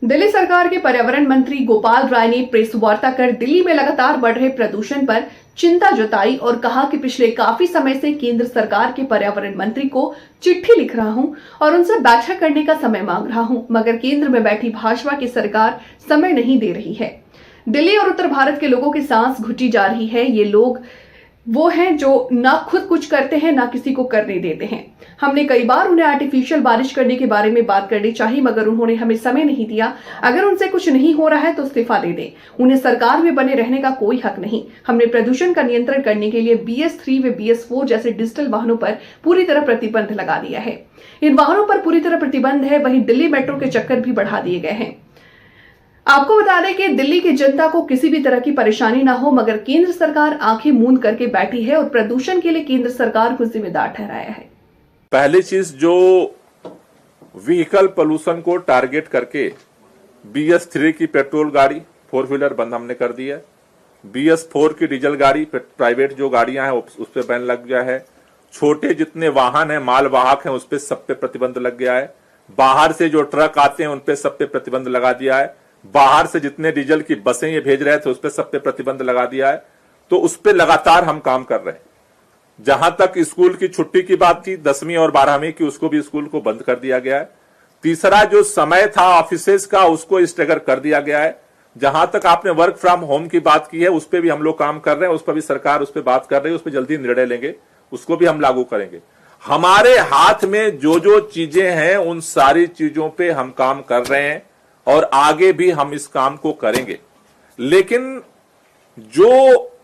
दिल्ली सरकार के पर्यावरण मंत्री गोपाल राय ने प्रेस वार्ता कर दिल्ली में लगातार बढ़ रहे प्रदूषण पर चिंता जताई और कहा कि पिछले काफी समय से केंद्र सरकार के पर्यावरण मंत्री को चिट्ठी लिख रहा हूं और उनसे बैठक करने का समय मांग रहा हूं, मगर केंद्र में बैठी भाजपा की सरकार समय नहीं दे रही है। दिल्ली और उत्तर भारत के लोगों की सांस घुटी जा रही है। ये लोग वो हैं जो ना खुद कुछ करते हैं ना किसी को करने देते हैं। हमने कई बार उन्हें आर्टिफिशियल बारिश करने के बारे में बात करनी चाहिए, मगर उन्होंने हमें समय नहीं दिया। अगर उनसे कुछ नहीं हो रहा है तो इस्तीफा दे दें। उन्हें सरकार में बने रहने का कोई हक नहीं। हमने प्रदूषण का नियंत्रण करने के लिए BS3 व BS4 जैसे डिजिटल वाहनों पर पूरी तरह प्रतिबंध लगा दिया है। इन वाहनों पर पूरी तरह प्रतिबंध है। वहीं दिल्ली मेट्रो के चक्कर भी बढ़ा दिए गए हैं। आपको बता दें कि दिल्ली की जनता को किसी भी तरह की परेशानी ना हो, मगर केंद्र सरकार आंखें मूंद करके बैठी है और प्रदूषण के लिए केंद्र सरकार को जिम्मेदार ठहराया है। पहली चीज, जो व्हीकल पोल्यूशन को टारगेट करके BS3 की पेट्रोल गाड़ी 4 व्हीलर बंद हमने कर दी है। BS4 की डीजल गाड़ी प्राइवेट जो गाड़ियां हैं उस पर बैन लग गया है। छोटे जितने वाहन हैं, माल वाहक हैं, उस पर सब पे प्रतिबंध लग गया है। बाहर से जो ट्रक आते हैं उन पे सब पे प्रतिबंध लगा दिया है। बाहर से जितने डीजल की बसें ये भेज रहे थे उस पर सब पे प्रतिबंध लगा दिया है। तो उस पे लगातार हम काम कर रहे हैं। जहां तक स्कूल की छुट्टी की बात थी 10वीं और 12वीं की, उसको भी स्कूल को बंद कर दिया गया है। तीसरा जो समय था ऑफिसेज का उसको स्टेगर कर दिया गया है। जहां तक आपने वर्क फ्रॉम होम की बात की है उस पर भी हम लोग काम कर रहे हैं। उस पर भी सरकार उस पर बात कर रही है। उस पर जल्दी निर्णय लेंगे, उसको भी हम लागू करेंगे। हमारे हाथ में जो जो चीजें हैं उन सारी चीजों पे हम काम कर रहे हैं और आगे भी हम इस काम को करेंगे। लेकिन जो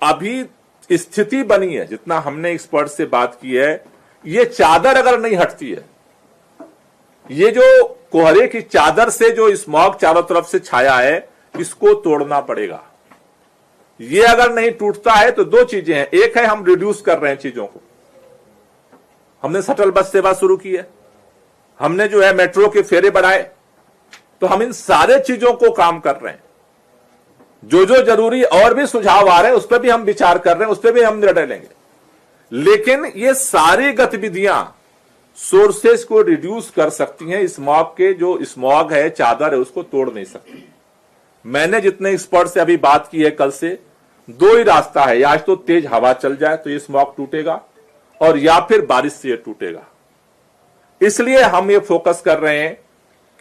अभी स्थिति बनी है, जितना हमने एक्सपर्ट से बात की है, ये चादर अगर नहीं हटती है, ये जो कोहरे की चादर से जो स्मॉग चारों तरफ से छाया है, इसको तोड़ना पड़ेगा। ये अगर नहीं टूटता है तो दो चीजें हैं। एक है हम रिड्यूस कर रहे हैं चीजों को। हमने शटल बस सेवा शुरू की है, हमने जो है मेट्रो के फेरे बढ़ाए। तो हम इन सारे चीजों को काम कर रहे हैं। जो जो जरूरी और भी सुझाव आ रहे हैं उस पर भी हम विचार कर रहे हैं, उस पर भी हम निर्णय लेंगे। लेकिन ये सारी गतिविधियां सोर्सेज को रिड्यूस कर सकती हैं। स्मॉग के जो स्मॉग है, चादर है, उसको तोड़ नहीं सकती। मैंने जितने एक्सपर्ट से अभी बात की है कल से, दो ही रास्ता है। या तो तेज हवा चल जाए तो ये स्मॉग टूटेगा, और या फिर बारिश से ये टूटेगा। इसलिए हम ये फोकस कर रहे हैं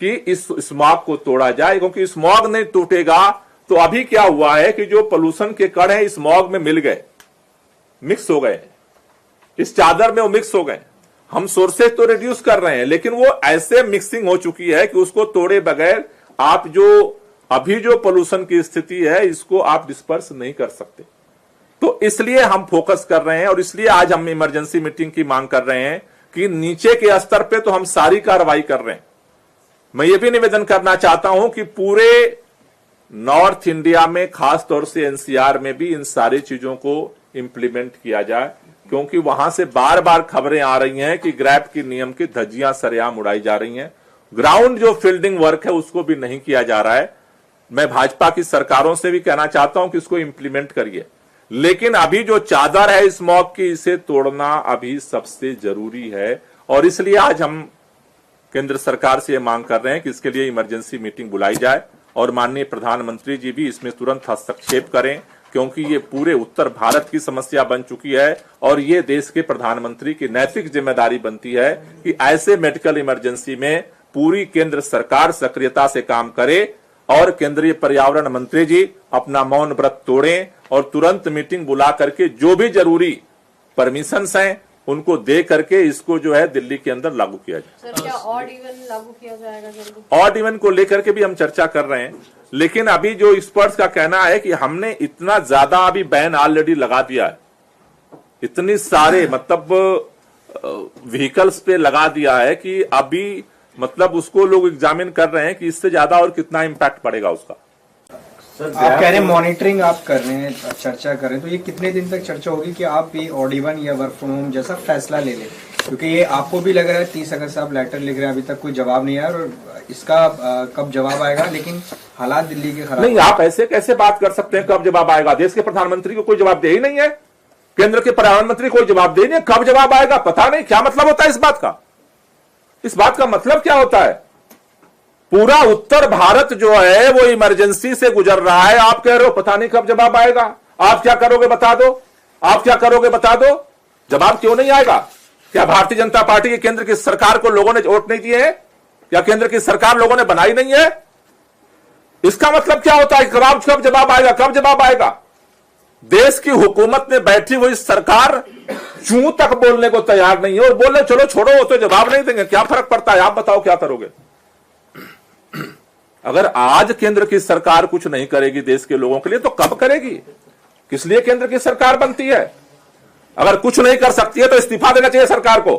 कि इस स्मॉग को तोड़ा जाए, क्योंकि स्मॉग नहीं टूटेगा तो अभी क्या हुआ है कि जो पोल्यूशन के कण हैं स्मॉग में मिल गए, मिक्स हो गए, इस चादर में वो मिक्स हो गए। हम सोर्सेज तो रिड्यूस कर रहे हैं, लेकिन वो ऐसे मिक्सिंग हो चुकी है कि उसको तोड़े बगैर आप जो अभी जो पोल्यूशन की स्थिति है इसको आप डिस्पर्स नहीं कर सकते। तो इसलिए हम फोकस कर रहे हैं और इसलिए आज हम इमरजेंसी मीटिंग की मांग कर रहे हैं कि नीचे के स्तर पे तो हम सारी कार्रवाई कर रहे हैं। मैं ये भी निवेदन करना चाहता हूं कि पूरे नॉर्थ इंडिया में, खास तौर से NCR में भी इन सारी चीजों को इंप्लीमेंट किया जाए, क्योंकि वहां से बार बार खबरें आ रही हैं कि ग्रैप की नियम की धज्जियां सरेआम उड़ाई जा रही हैं। ग्राउंड जो फील्डिंग वर्क है उसको भी नहीं किया जा रहा है। मैं भाजपा की सरकारों से भी कहना चाहता हूं कि इसको इंप्लीमेंट करिए, लेकिन अभी जो चादर है स्मॉग की, इसे तोड़ना अभी सबसे जरूरी है। और इसलिए आज हम केंद्र सरकार से यह मांग कर रहे हैं कि इसके लिए इमरजेंसी मीटिंग बुलाई जाए और माननीय प्रधानमंत्री जी भी इसमें तुरंत हस्तक्षेप करें, क्योंकि ये पूरे उत्तर भारत की समस्या बन चुकी है और ये देश के प्रधानमंत्री की नैतिक जिम्मेदारी बनती है कि ऐसे मेडिकल इमरजेंसी में पूरी केंद्र सरकार सक्रियता से काम करे और केंद्रीय पर्यावरण मंत्री जी अपना मौन व्रत तोड़ें और तुरंत मीटिंग बुला करके जो भी जरूरी परमिशंस हैं उनको दे करके इसको जो है दिल्ली के अंदर लागू किया जाए। सर, क्या ऑड इवन लागू किया जाएगा जल्दी? ऑड इवन को लेकर के भी हम चर्चा कर रहे हैं, लेकिन अभी जो एक्सपर्ट्स का कहना है कि हमने इतना ज्यादा अभी बैन ऑलरेडी लगा दिया है, इतनी सारे मतलब व्हीकल्स पे लगा दिया है कि अभी मतलब उसको लोग एग्जामिन कर रहे हैं कि इससे ज्यादा और कितना इम्पैक्ट पड़ेगा उसका। आप कह रहे हैं मॉनिटरिंग आप कर रहे हैं, चर्चा कर रहे हैं, तो ये कितने दिन तक चर्चा होगी कि आप ये ऑड इवन या वर्क फ्रॉम होम जैसा फैसला ले लें? क्योंकि ये आपको भी लग रहा है 30 अगस्त से आप लेटर लिख रहे हैं, अभी तक कोई जवाब नहीं आया और इसका कब जवाब आएगा? लेकिन हालात दिल्ली के खराब नहीं, आप ऐसे कैसे बात कर सकते हैं कब जवाब आएगा? देश के प्रधानमंत्री को कोई जवाब दे ही नहीं है, केंद्र के पर्यावरण मंत्री कोई जवाब दे नहीं है, कब जवाब आएगा पता नहीं। क्या मतलब होता है इस बात का? इस बात का मतलब क्या होता है? पूरा उत्तर भारत जो है वो इमरजेंसी से गुजर रहा है। आप कह रहे हो पता नहीं कब जवाब आएगा। आप क्या करोगे बता दो, आप क्या करोगे बता दो। जवाब क्यों नहीं आएगा? क्या भारतीय जनता पार्टी की केंद्र की सरकार को लोगों ने वोट नहीं दिए हैं? क्या केंद्र की सरकार लोगों ने बनाई नहीं है? इसका मतलब क्या होता है? कब जवाब आएगा, कब जवाब आएगा? देश की हुकूमत में बैठी हुई सरकार चूं तक बोलने को तैयार नहीं है और बोले चलो छोड़ो, वो तो जवाब नहीं देंगे। क्या फर्क पड़ता है? आप बताओ क्या करोगे? अगर आज केंद्र की सरकार कुछ नहीं करेगी देश के लोगों के लिए तो कब करेगी? किस लिए केंद्र की सरकार बनती है? अगर कुछ नहीं कर सकती है तो इस्तीफा देना चाहिए सरकार को।